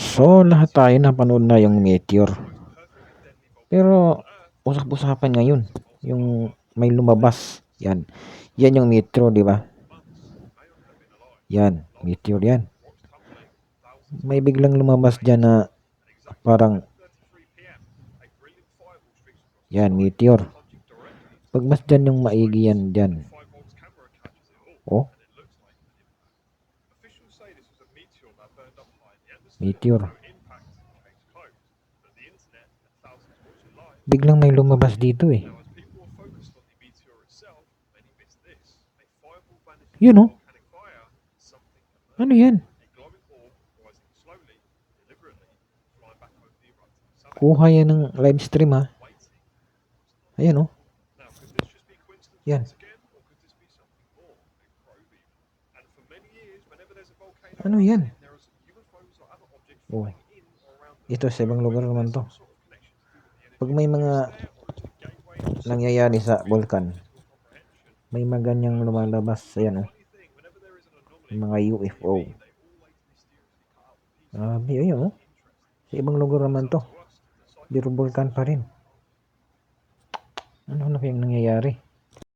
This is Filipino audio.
So, lahat tayo napanood na yung Meteor. Pero, usap-usapan ngayon, yung may lumabas. Yan. Yan yung Meteor, di ba? Yan. Meteor yan. May biglang lumabas dyan na parang, yan, Meteor. Pagmasdan yung maigi yan dyan. Oh, Meteor. Biglang may lumabas dito eh. Yun oh. Ano yan? Kuha yan ng live stream ha. Ayan oh. Yan. Ano yan? Oh. Ito sa ibang lugar naman to. Pag may mga nangyayari sa vulkan, may maganyang lumalabas. Ayan oh. Mga UFO. Ayun oh. Sa ibang lugar naman to. Pero vulkan pa rin. Ano na kayang nangyayari?